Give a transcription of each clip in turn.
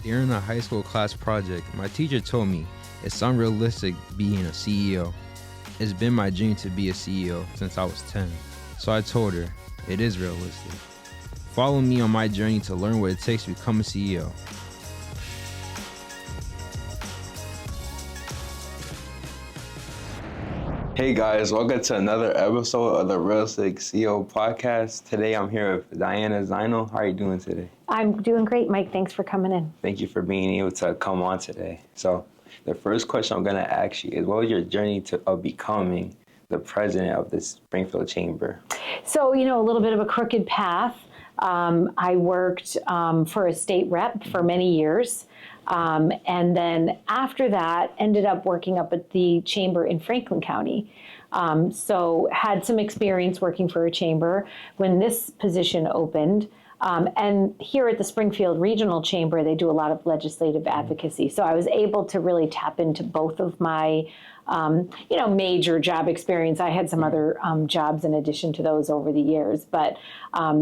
During a high school class project, my teacher told me it's unrealistic being a CEO. It's been my dream to be a CEO since I was 10. So I told her, it is realistic. Follow me on my journey to learn what it takes to become a CEO. Hey guys, welcome to another episode of the Realistic CEO podcast. Today I'm here with Diana Szynal. How are you doing today? I'm doing great, Mike. Thanks for coming in. Thank you for being able to come on today. So the first question I'm going to ask you is, what was your journey of becoming the president of the Springfield Chamber? So, a little bit of a crooked path. I worked for a state rep for many years. And then after that, ended up working up at the chamber in Franklin County. So had some experience working for a chamber when this position opened. And here at the Springfield Regional Chamber, they do a lot of legislative advocacy. So I was able to really tap into both of my major job experience. I had some other jobs in addition to those over the years, but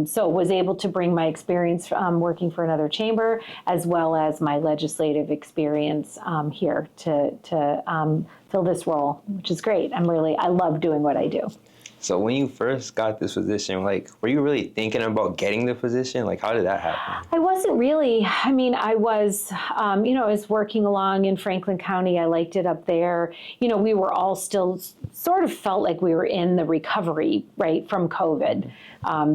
so was able to bring my experience working for another chamber as well as my legislative experience here to fill this role, which is great. I love doing what I do. So when you first got this position, were you really thinking about getting the position? How did that happen? I wasn't really. I was, I was working along in Franklin County. I liked it up there. We were all still sort of felt like we were in the recovery, right, from COVID.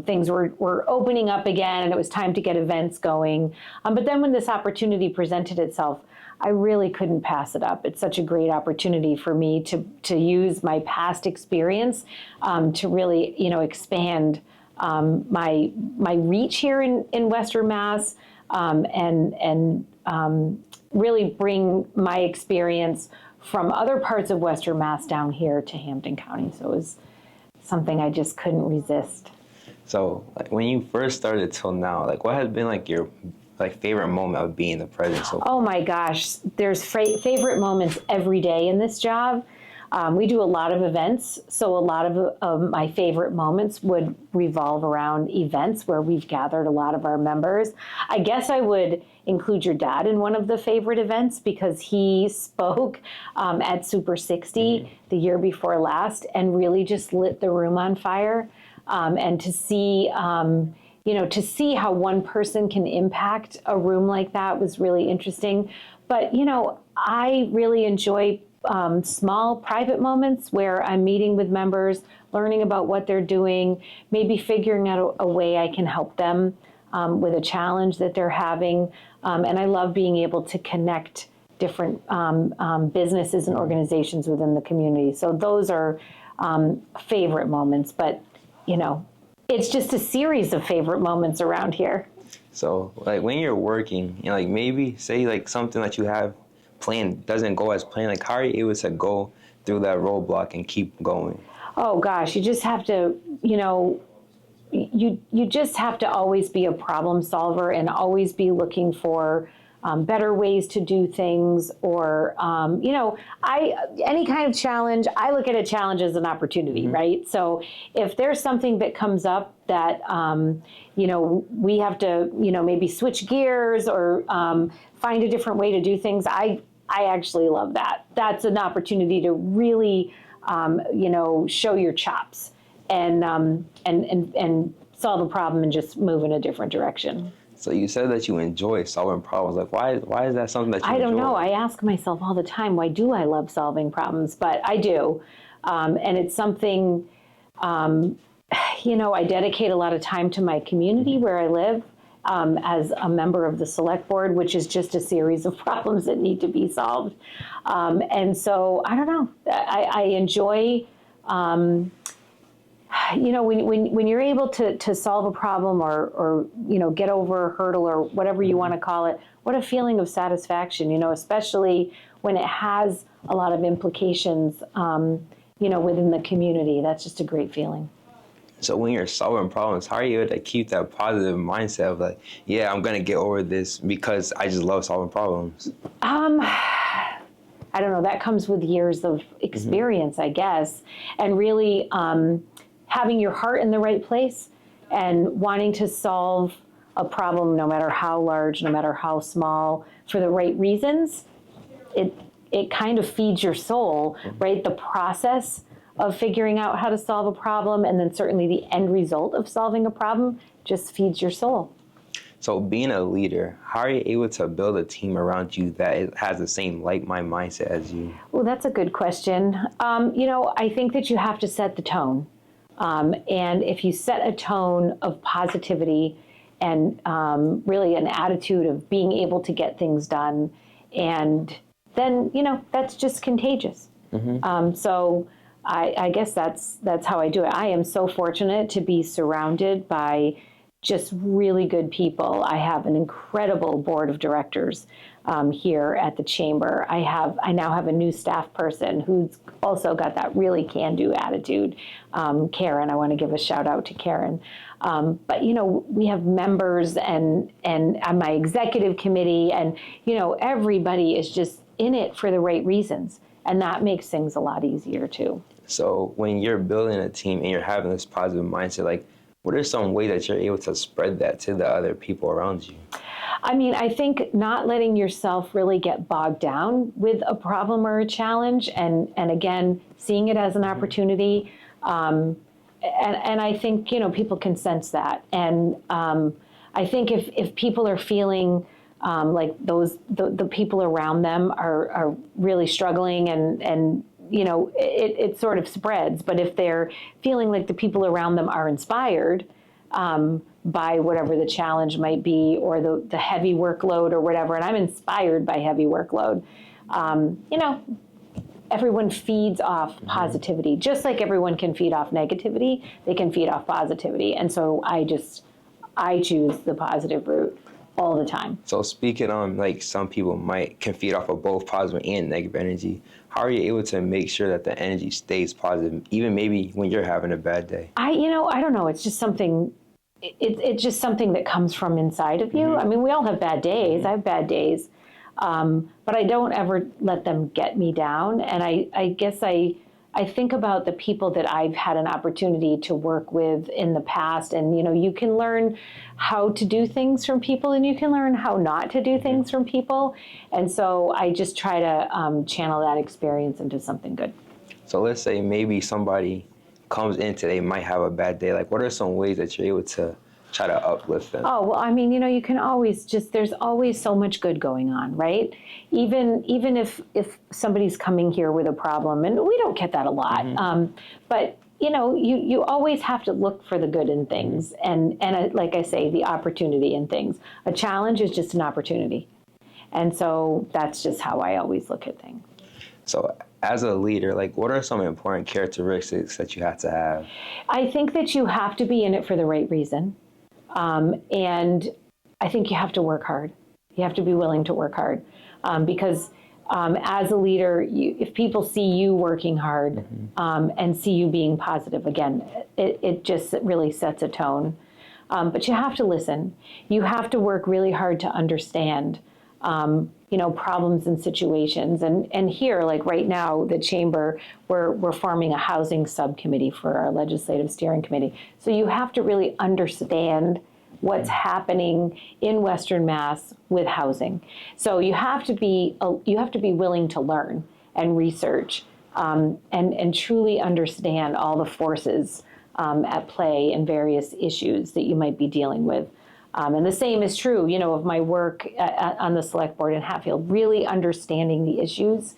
Things were opening up again, and it was time to get events going. But then when this opportunity presented itself, I really couldn't pass it up. It's such a great opportunity for me to use my past experience to really, expand my reach here in Western Mass and really bring my experience from other parts of Western Mass down here to Hampton County. So it was something I just couldn't resist. So when you first started till now, what has been your favorite moment of being the president? Oh my gosh, there's favorite moments every day in this job. We do a lot of events, so a lot of my favorite moments would revolve around events where we've gathered a lot of our members. I guess I would include your dad in one of the favorite events because he spoke at Super 60 the year before last and really just lit the room on fire. And to see to see how one person can impact a room like that was really interesting. But, I really enjoy small private moments where I'm meeting with members, learning about what they're doing, maybe figuring out a way I can help them with a challenge that they're having. And I love being able to connect different businesses and organizations within the community. So those are favorite moments. But, it's just a series of favorite moments around here. So, when you're working, maybe say something that you have planned doesn't go as planned, how are you able to go through that roadblock and keep going? Oh gosh, you just have to, you just have to always be a problem solver and always be looking for better ways to do things, or any kind of challenge. I look at a challenge as an opportunity, right? So if there's something that comes up that we have to maybe switch gears or find a different way to do things, I actually love that. That's an opportunity to really show your chops and solve a problem and just move in a different direction. So you said that you enjoy solving problems. Why is that something that you enjoy? I don't know. I ask myself all the time, why do I love solving problems? But I do. And it's something, I dedicate a lot of time to my community where I live as a member of the select board, which is just a series of problems that need to be solved. And so, I don't know. I enjoy when you're able to solve a problem or get over a hurdle or whatever you want to call it, what a feeling of satisfaction, especially when it has a lot of implications, within the community. That's just a great feeling. So when you're solving problems, how are you able to keep that positive mindset of I'm going to get over this because I just love solving problems? I don't know. That comes with years of experience, I guess, and really having your heart in the right place and wanting to solve a problem, no matter how large, no matter how small, for the right reasons, it kind of feeds your soul, right? The process of figuring out how to solve a problem, and then certainly the end result of solving a problem, just feeds your soul. So being a leader, how are you able to build a team around you that has the same like-minded mindset as you? Well, that's a good question. I think that you have to set the tone. And if you set a tone of positivity and really an attitude of being able to get things done, and then, that's just contagious. So I guess that's how I do it. I am so fortunate to be surrounded by just really good people. I have an incredible board of directors here at the chamber. I now have a new staff person who's also got that really can-do attitude. Karen, I want to give a shout out to Karen. But we have members and on my executive committee, and everybody is just in it for the right reasons, and that makes things a lot easier too. So when you're building a team and you're having this positive mindset, like, what are some ways that you're able to spread that to the other people around you? I mean, I think not letting yourself really get bogged down with a problem or a challenge, and again, seeing it as an opportunity. And I think, people can sense that. And I think if people are feeling like the people around them are really struggling, and it sort of spreads. But if they're feeling like the people around them are inspired by whatever the challenge might be, or the heavy workload or whatever, and I'm inspired by heavy workload, everyone feeds off positivity. Just like everyone can feed off negativity, they can feed off positivity. And so I choose the positive route all the time. So speaking on, like, some people can feed off of both positive and negative energy, how are you able to make sure that the energy stays positive, even maybe when you're having a bad day? I don't know. It's just something, it's just something that comes from inside of you. I mean, we all have bad days. I have bad days. But I don't ever let them get me down. And I guess I think about the people that I've had an opportunity to work with in the past. And, you can learn how to do things from people, and you can learn how not to do things from people. And so I just try to channel that experience into something good. So let's say maybe somebody comes in today, might have a bad day. Like, what are some ways that you're able to try to uplift them? Oh, well, I mean, you can always there's always so much good going on, right? Even if somebody's coming here with a problem, and we don't get that a lot, but you always have to look for the good in things, and like I say, the opportunity in things. A challenge is just an opportunity, and so that's just how I always look at things. So as a leader, like, what are some important characteristics that you have to have? I think that you have to be in it for the right reason. And I think you have to work hard. You have to be willing to work hard, because as a leader, if people see you working hard and see you being positive, again, it just really sets a tone. But you have to listen. You have to work really hard to understand, problems and situations. And here, like right now, the chamber, we're forming a housing subcommittee for our legislative steering committee. So you have to really understand what's happening in Western Mass with housing. So you have to be willing to learn and research and truly understand all the forces at play in various issues that you might be dealing with. And the same is true, of my work on the select board in Hatfield, really understanding the issues.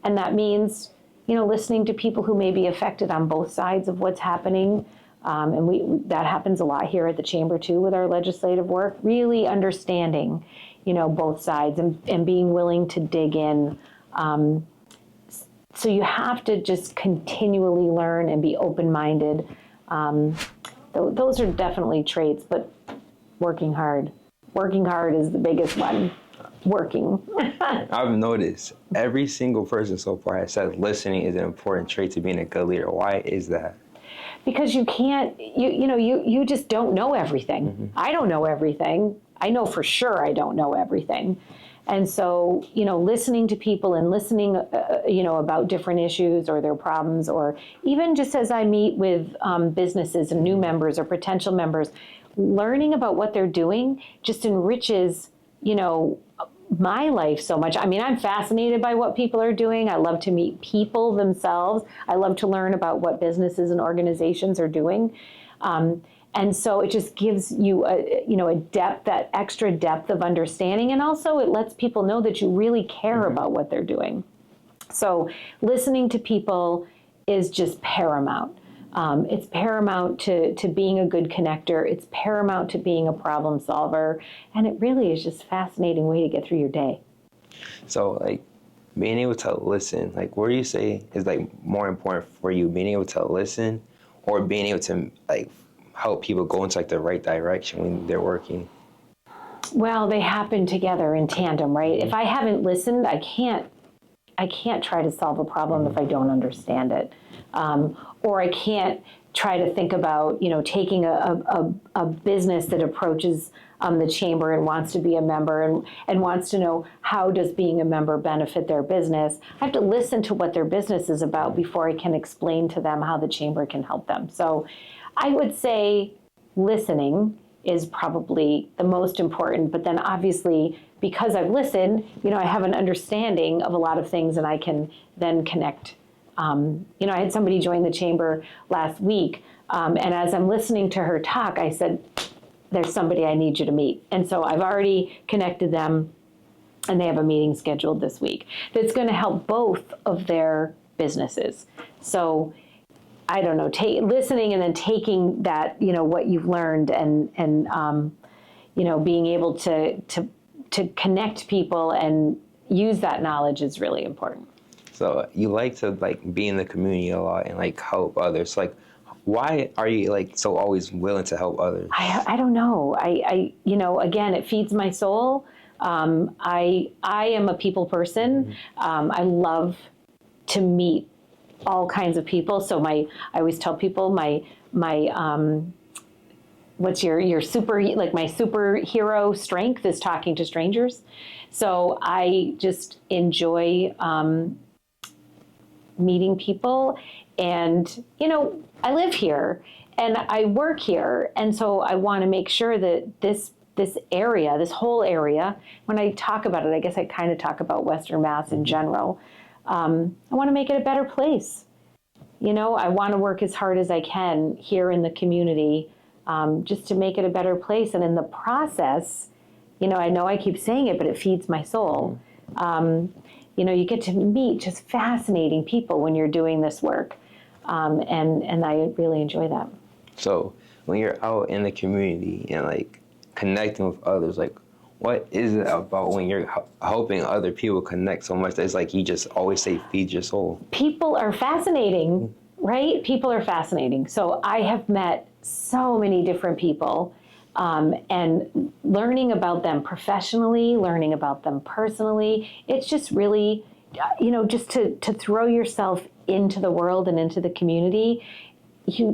And that means, listening to people who may be affected on both sides of what's happening. And that happens a lot here at the chamber too with our legislative work, really understanding, both sides and being willing to dig in. So you have to just continually learn and be open-minded. Those are definitely traits, but working hard is the biggest one. Working. I've noticed every single person so far has said listening is an important trait to being a good leader. Why is that? Because you can't, you just don't know everything. I don't know everything. I know for sure I don't know everything. And so, listening to people and listening, about different issues or their problems, or even just as I meet with businesses and new members or potential members, learning about what they're doing just enriches, my life so much. I mean, I'm fascinated by what people are doing. I love to meet people themselves. I love to learn about what businesses and organizations are doing. And so it just gives you a depth, that extra depth of understanding. And also it lets people know that you really care about what they're doing. So listening to people is just paramount. It's paramount to being a good connector. It's paramount to being a problem solver. And it really is just a fascinating way to get through your day. So, like, being able to listen, like, what do you say is, like, more important for you, being able to listen or being able to, like, help people go into, like, the right direction when they're working? Well, they happen together in tandem, right? If I haven't listened, I can't try to solve a problem if I don't understand it. Or I can't try to think about, taking a business that approaches the chamber and wants to be a member and wants to know how does being a member benefit their business. I have to listen to what their business is about before I can explain to them how the chamber can help them. So I would say listening is probably the most important, but then obviously because I've listened, I have an understanding of a lot of things and I can then connect. I had somebody join the chamber last week, and as I'm listening to her talk, I said, there's somebody I need you to meet. And so I've already connected them, and they have a meeting scheduled this week that's going to help both of their businesses. So I don't know, listening and then taking that, what you've learned and being able to connect people and use that knowledge is really important. So you like to, like, be in the community a lot and, like, help others. Like, why are you, like, so always willing to help others? I don't know. I again, it feeds my soul. I am a people person. I love to meet all kinds of people. So I always tell people my what's your super, like, my superhero strength is talking to strangers. So I just enjoy meeting people, and I live here and I work here, and so I want to make sure that this whole area, when I talk about it, I guess I kind of talk about Western Mass in general. I want to make it a better place. I want to work as hard as I can here in the community, just to make it a better place. And in the process, I know I keep saying it, but it feeds my soul. You get to meet just fascinating people when you're doing this work. And I really enjoy that. So when you're out in the community and, like, connecting with others, like, what is it about when you're helping other people connect so much that it's like you just always say feed your soul? People are fascinating, right? People are fascinating. So I have met so many different people, and learning about them professionally, learning about them personally, it's just really, just to throw yourself into the world and into the community.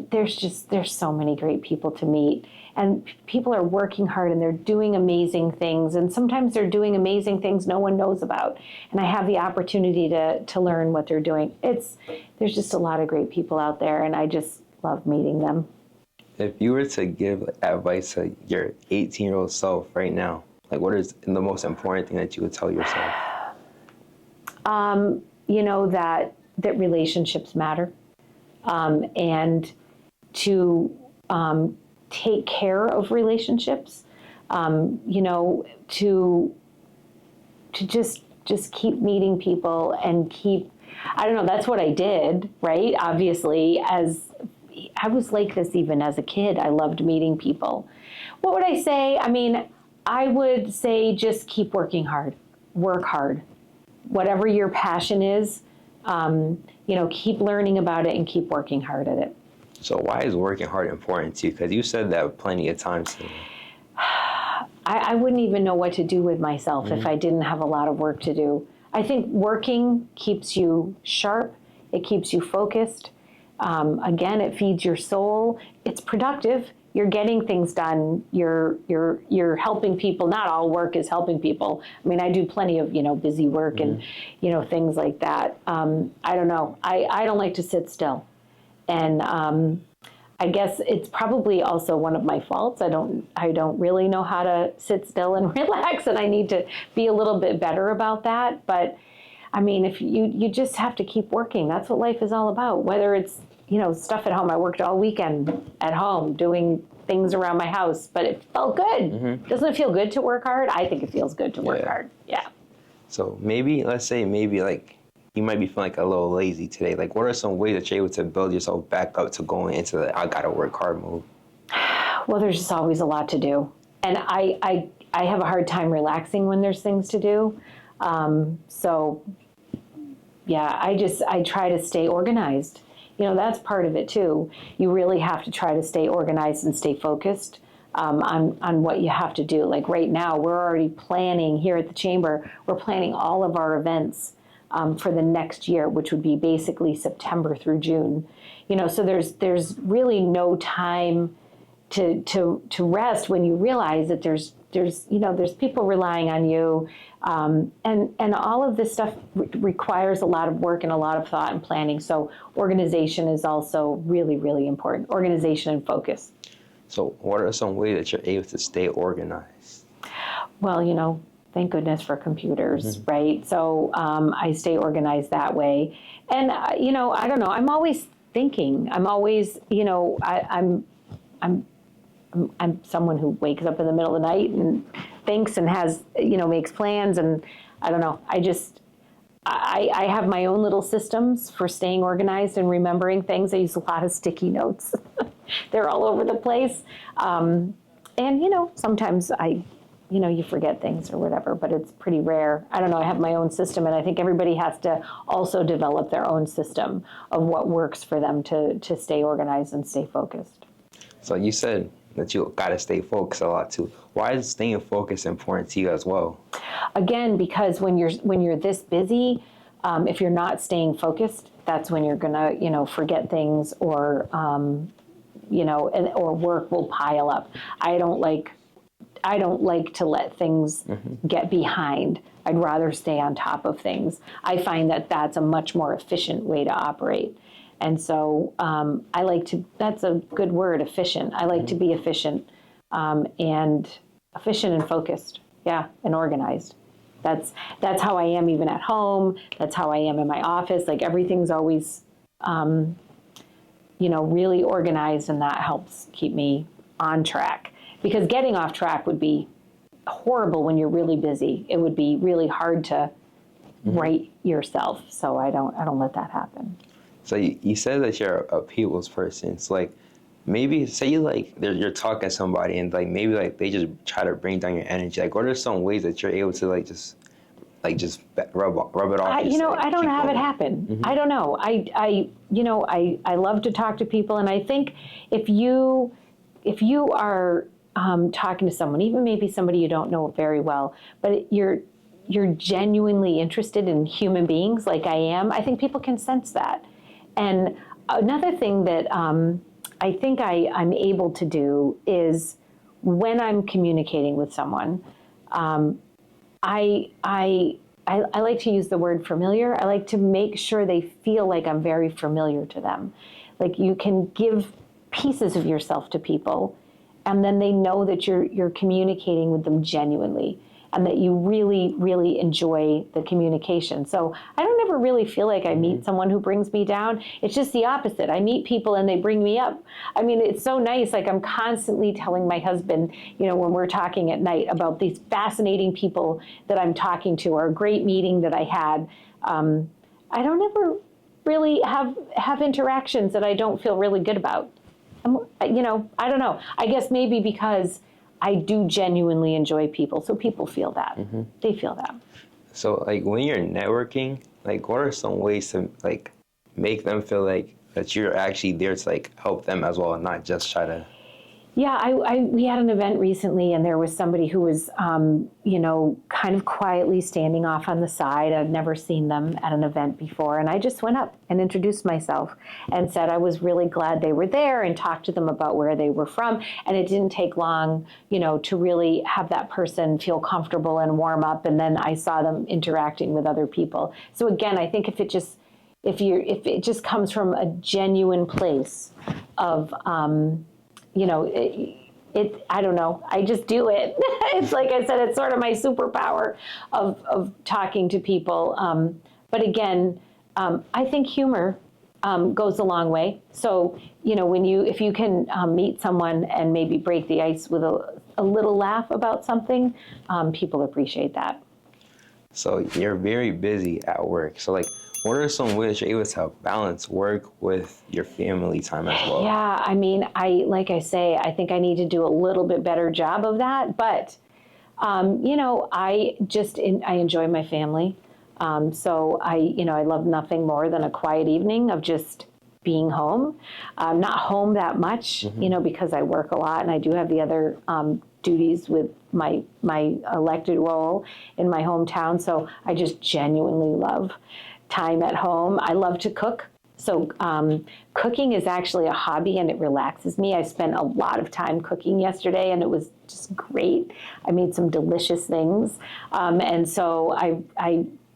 There's so many great people to meet, and people are working hard and they're doing amazing things, and sometimes they're doing amazing things no one knows about, and I have the opportunity to learn what they're doing. There's just a lot of great people out there, and I just love meeting them. If you were to give advice to your 18-year-old self right now, like, what is the most important thing that you would tell yourself? That relationships matter, and to take care of relationships, to just keep meeting people and I don't know, that's what I did, right? Obviously, as I was like this even as a kid. I loved meeting people. What would I say? I mean, I would say just keep working hard, work hard. Whatever your passion is, keep learning about it and keep working hard at it. So why is working hard important to you? Because you said that plenty of times today. I wouldn't even know what to do with myself if I didn't have a lot of work to do. I think working keeps you sharp. It keeps you focused. Again, it feeds your soul. It's productive. You're getting things done. You're helping people. Not all work is helping people. I mean, I do plenty of, busy work and, things like that. I don't know. I don't like to sit still. And I guess it's probably also one of my faults. I don't really know how to sit still and relax, and I need to be a little bit better about that. But I mean, if you just have to keep working. That's what life is all about. Whether it's, stuff at home. I worked all weekend at home doing things around my house, but it felt good. Doesn't it feel good to work hard? I think it feels good to work hard. Yeah. So maybe, let's say like you might be feeling like a little lazy today. Like, what are some ways that you're able to build yourself back up to going into the I gotta work hard mode? Well, there's just always a lot to do. And I have a hard time relaxing when there's things to do. So yeah, I try to stay organized. That's part of it too. You really have to try to stay organized and stay focused on what you have to do. Like right now, we're already planning here at the Chamber, we're planning all of our events for the next year, which would be basically September through June. So there's really no time to rest when you realize that there's people relying on you, and all of this stuff requires a lot of work and a lot of thought and planning. So organization is also really, really important. Organization and focus. So what are some ways that you're able to stay organized? Well, thank goodness for computers, right? So I stay organized that way. And, I don't know, I'm always thinking. I'm always, I'm someone who wakes up in the middle of the night and thinks and has, makes plans. And I don't know, I have my own little systems for staying organized and remembering things. I use a lot of sticky notes. They're all over the place. And, sometimes you forget things or whatever, but it's pretty rare. I don't know, I have my own system, and I think everybody has to also develop their own system of what works for them to stay organized and stay focused. So you said that you got to stay focused a lot too. Why is staying focused important to you as well? Again, because when you're this busy, if you're not staying focused, that's when you're gonna forget things, or or work will pile up. I don't like to let things get behind. I'd rather stay on top of things. I find that that's a much more efficient way to operate. And so I like to, that's a good word, efficient. I like to be efficient and focused, and organized. That's how I am even at home. That's how I am in my office. Like everything's always, really organized, and that helps keep me on track. Because getting off track would be horrible when you're really busy. It would be really hard to right yourself. So I don't let that happen. So you said that you're a people's person. So like maybe say you're talking to somebody and maybe they just try to bring down your energy. Like what are some ways that you're able to just rub it off? I don't have it happen. I don't know. I love to talk to people, and I think if you are talking to someone, even maybe somebody you don't know very well, but you're genuinely interested in human beings like I am, I think people can sense that. And another thing that I think I'm able to do is when I'm communicating with someone, I like to use the word familiar. I like to make sure they feel like I'm very familiar to them. Like you can give pieces of yourself to people, and then they know that you're communicating with them genuinely, and that you really, really enjoy the communication. So I don't ever really feel like I meet someone who brings me down. It's just the opposite. I meet people and they bring me up. I mean, it's so nice. Like I'm constantly telling my husband, when we're talking at night about these fascinating people that I'm talking to, or a great meeting that I had. I don't ever really have interactions that I don't feel really good about. I don't know. I guess maybe because I do genuinely enjoy people, so people feel that. They feel that. So, when you're networking, what are some ways to make them feel that you're actually there to help them as well, and not just try to? Yeah, we had an event recently, and there was somebody who was, kind of quietly standing off on the side. I'd never seen them at an event before, and I just went up and introduced myself and said I was really glad they were there, and talked to them about where they were from. And it didn't take long, to really have that person feel comfortable and warm up, and then I saw them interacting with other people. So again, I think if it just comes from a genuine place, of I don't know, I just do it. It's like I said, it's sort of my superpower of talking to people. But again, I think humor goes a long way. So, if you can meet someone and maybe break the ice with a little laugh about something, people appreciate that. So you're very busy at work. So like, what are some ways you're able to balance work with your family time as well? Yeah, I mean, like I say, I think I need to do a little bit better job of that. But, I enjoy my family. So I love nothing more than a quiet evening of just being home. I'm not home that much, because I work a lot and I do have the other duties with my elected role in my hometown. So I just genuinely love time at home. I love to cook. So cooking is actually a hobby and it relaxes me. I spent a lot of time cooking yesterday and it was just great. I made some delicious things. And so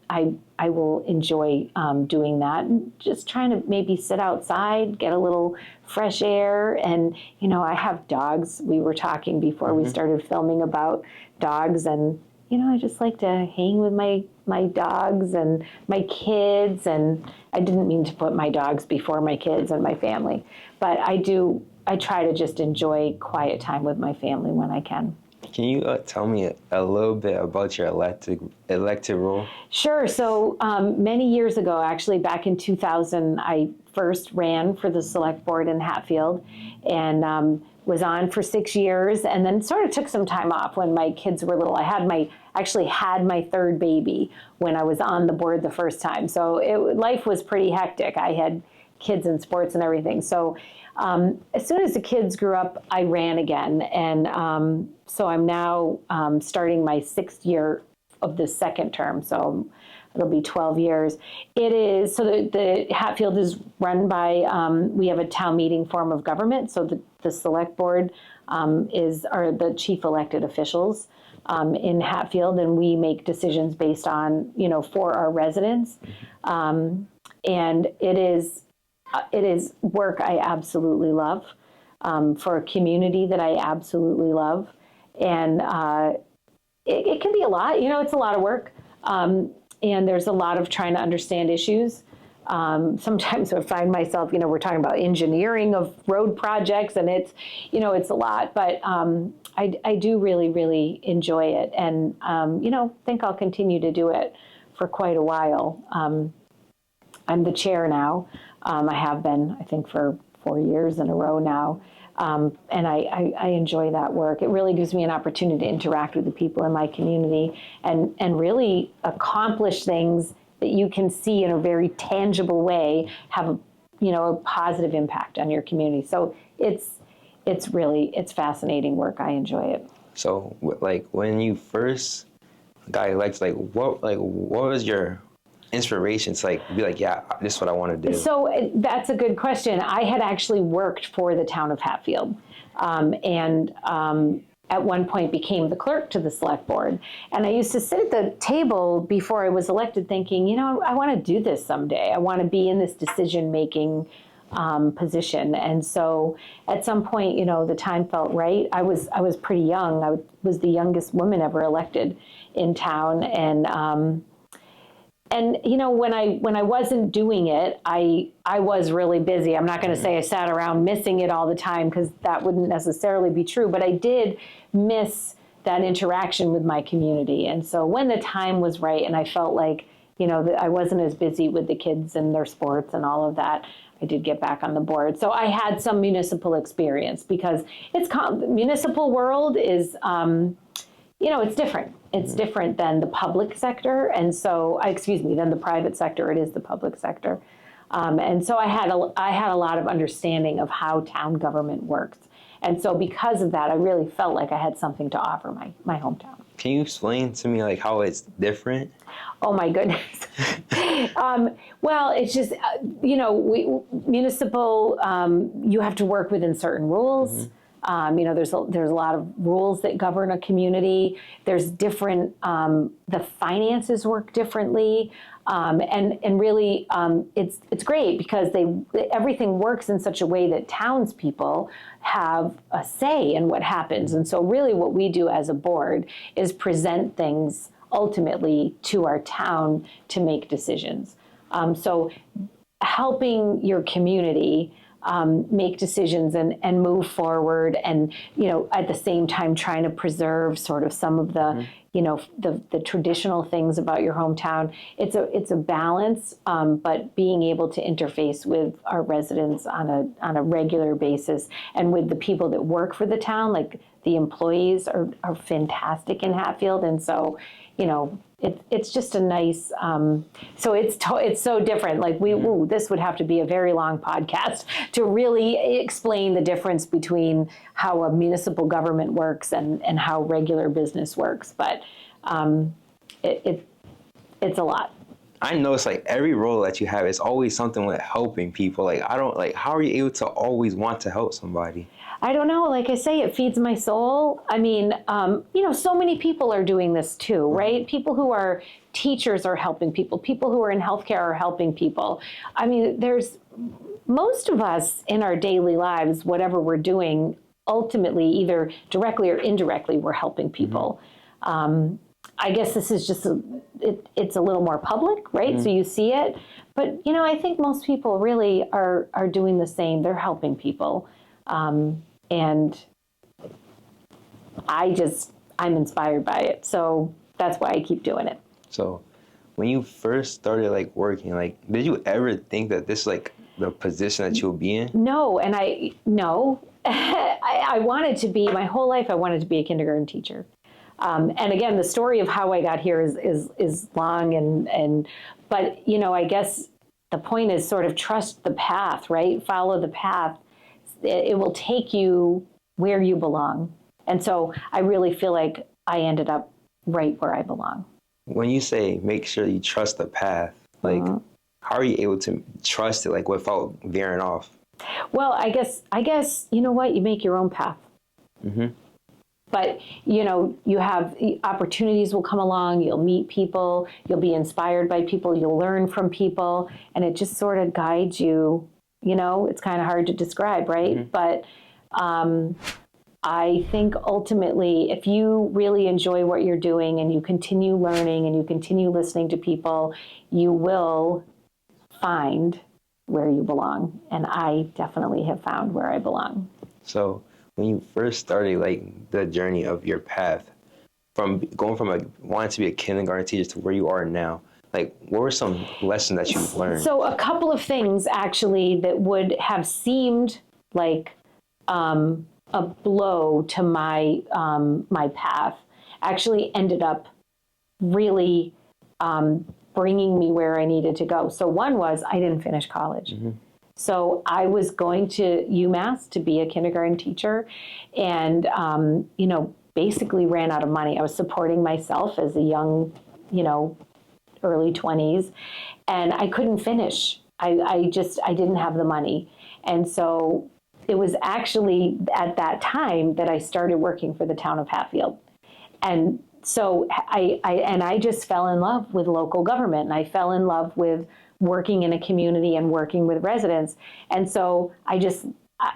I will enjoy doing that. Just trying to maybe sit outside, get a little fresh air. And, I have dogs. We were talking before we started filming about dogs. And, I just like to hang with my dogs and my kids. And I didn't mean to put my dogs before my kids and my family. But I try to just enjoy quiet time with my family when I can. Can you tell me a little bit about your elected role? Sure. So many years ago, actually back in 2000, I first ran for the select board in Hatfield and was on for 6 years and then sort of took some time off when my kids were little. I actually had my third baby when I was on the board the first time. So life was pretty hectic. I had kids in sports and everything. So as soon as the kids grew up, I ran again. And so I'm now starting my 6th year of the second term. So it'll be 12 years. It is, so the Hatfield is run by, we have a town meeting form of government. So the select board are the chief elected officials in Hatfield. And we make decisions based on, for our residents. And it is work I absolutely love for a community that I absolutely love. And it can be a lot, it's a lot of work. And there's a lot of trying to understand issues. Sometimes I find myself, we're talking about engineering of road projects and it's a lot, but I do really, really enjoy it. And, think I'll continue to do it for quite a while. I'm the chair now. I have been, I think, for 4 years in a row now. And I enjoy that work. It really gives me an opportunity to interact with the people in my community and really accomplish things that you can see in a very tangible way have a positive impact on your community. So it's fascinating work. I enjoy it. So like when you first got elected, what was your inspiration to be like, yeah, this is what I want to do? So that's a good question. I had actually worked for the town of Hatfield and at one point became the clerk to the select board. And I used to sit at the table before I was elected thinking, I want to do this someday. I want to be in this decision-making position. And so at some point, the time felt right. I was pretty young. I was the youngest woman ever elected in town. And when I wasn't doing it, I was really busy. I'm not going to say I sat around missing it all the time because that wouldn't necessarily be true, but I did miss that interaction with my community. And so when the time was right and I felt like, that I wasn't as busy with the kids and their sports and all of that, I did get back on the board. So I had some municipal experience because the municipal world is, it's different. It's different than the public sector. And so, than the private sector. It is the public sector. And so I had a lot of understanding of how town government works. And so because of that, I really felt like I had something to offer my hometown. Can you explain to me how it's different? Oh my goodness. Well, it's just, municipal, you have to work within certain rules. There's a lot of rules that govern a community. There's different, the finances work differently. And really, it's great because everything works in such a way that townspeople have a say in what happens. And so really what we do as a board is present things ultimately to our town to make decisions. So helping your community make decisions and move forward, and at the same time trying to preserve sort of some of the the traditional things about your hometown. It's a balance, but being able to interface with our residents on a regular basis, and with the people that work for the town, like the employees are fantastic in Hatfield, and so it's just a nice, so it's so different. Like this would have to be a very long podcast to really explain the difference between how a municipal government works and how regular business works. But it's a lot. I notice like every role that you have is always something with helping people. Like how are you able to always want to help somebody? I don't know. Like I say, it feeds my soul. I mean, so many people are doing this too, right? People who are teachers are helping people. People who are in healthcare are helping people. I mean, there's most of us in our daily lives, whatever we're doing, ultimately, either directly or indirectly, we're helping people. I guess this is just, it's a little more public, right? So you see it. But, I think most people really are doing the same. They're helping people. And I'm inspired by it. So that's why I keep doing it. So when you first started working, did you ever think that this is the position that you'll be in? No. And I wanted to be, my whole life, I wanted to be a kindergarten teacher. And again, the story of how I got here is long but I guess the point is sort of trust the path, right? Follow the path. It will take you where you belong. And so I really feel like I ended up right where I belong. When you say make sure you trust the path, how are you able to trust it without veering off? Well, I guess you know what? You make your own path. But, you have opportunities will come along, you'll meet people, you'll be inspired by people, you'll learn from people, and it just sort of guides you. It's kind of hard to describe, right? But I think ultimately, if you really enjoy what you're doing and you continue learning and you continue listening to people, you will find where you belong. And I definitely have found where I belong. So when you first started the journey of your path, from going from wanting to be a kindergarten teacher to where you are now, what were some lessons that you've learned? So a couple of things actually that would have seemed like a blow to my my path actually ended up really bringing me where I needed to go. So one was I didn't finish college. So I was going to UMass to be a kindergarten teacher, and basically ran out of money. I was supporting myself as a young, early 20s, and I couldn't finish. I didn't have the money. And so it was actually at that time that I started working for the town of Hatfield. And so I just fell in love with local government, and I fell in love with working in a community and working with residents. And so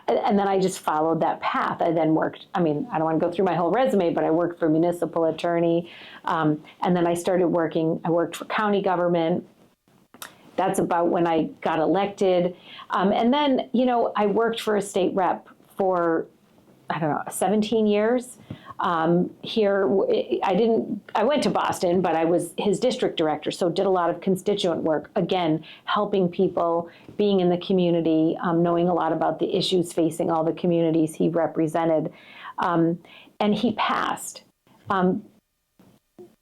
then I just followed that path. I then worked, I don't want to go through my whole resume, but I worked for municipal attorney. And then I worked for county government. That's about when I got elected. And then, I worked for a state rep for, 17 years. Here, I went to Boston, but I was his district director, so did a lot of constituent work, again, helping people, being in the community, knowing a lot about the issues facing all the communities he represented. And he passed. It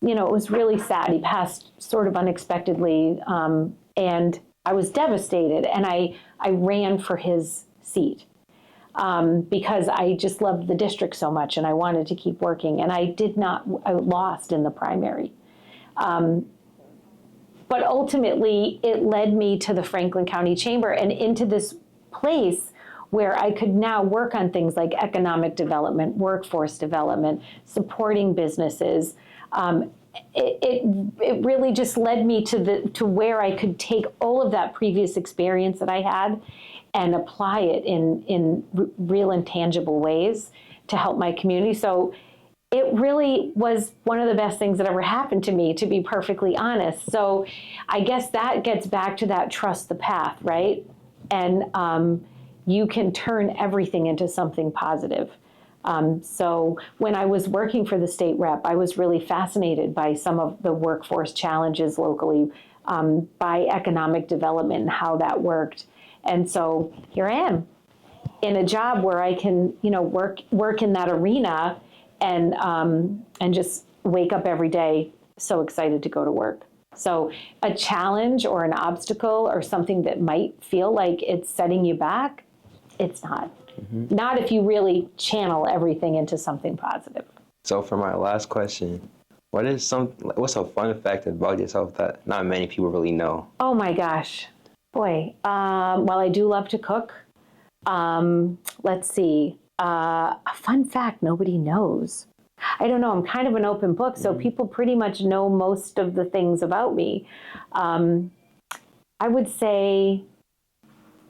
was really sad. He passed sort of unexpectedly, and I was devastated, and I ran for his seat. Because I just loved the district so much and I wanted to keep working. And I lost in the primary. But ultimately, it led me to the Franklin County Chamber and into this place where I could now work on things like economic development, workforce development, supporting businesses. It really just led me to where I could take all of that previous experience that I had and apply it in real and tangible ways to help my community. So it really was one of the best things that ever happened to me, to be perfectly honest. So I guess that gets back to that trust the path, right? And you can turn everything into something positive. So when I was working for the state rep, I was really fascinated by some of the workforce challenges locally, by economic development and how that worked. And so here I am in a job where I can, work in that arena and just wake up every day so excited to go to work. So a challenge or an obstacle or something that might feel like it's setting you back, it's not. Mm-hmm. Not if you really channel everything into something positive. So for my last question, what's a fun fact about yourself that not many people really know? Oh my gosh. Boy. Well, I do love to cook. Let's see. A fun fact nobody knows. I don't know. I'm kind of an open book, so people pretty much know most of the things about me. I would say,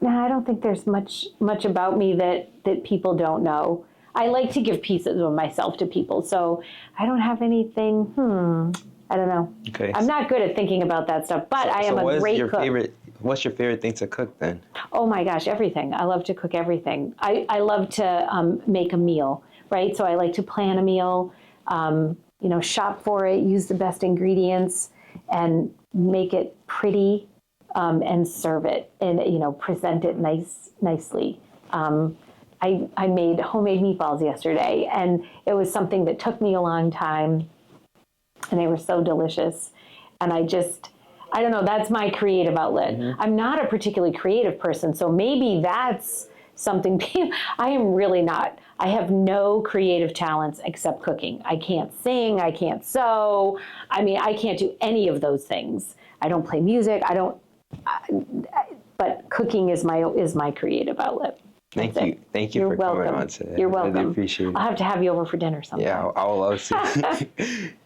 I don't think there's much about me that people don't know. I like to give pieces of myself to people, so I don't have anything. I don't know. Okay. I'm not good at thinking about that stuff, but I am a great cook. What's your favorite thing to cook then? Oh my gosh, everything. I love to cook everything. I love to make a meal, right? So I like to plan a meal, shop for it, use the best ingredients, and make it pretty, and serve it, and present it nicely. I made homemade meatballs yesterday, and it was something that took me a long time, and they were so delicious. And I don't know, that's my creative outlet. Mm-hmm. I'm not a particularly creative person, so maybe that's something. I am really not. I have no creative talents except cooking. I can't sing, I can't sew. I can't do any of those things. I don't play music, but cooking is my creative outlet. Thank you for coming on today. You're welcome. I really appreciate it. I'll have to have you over for dinner sometime. Yeah, I will love to.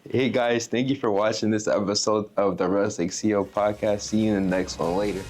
Hey guys, thank you for watching this episode of the Real Estate CEO podcast. See you in the next one later.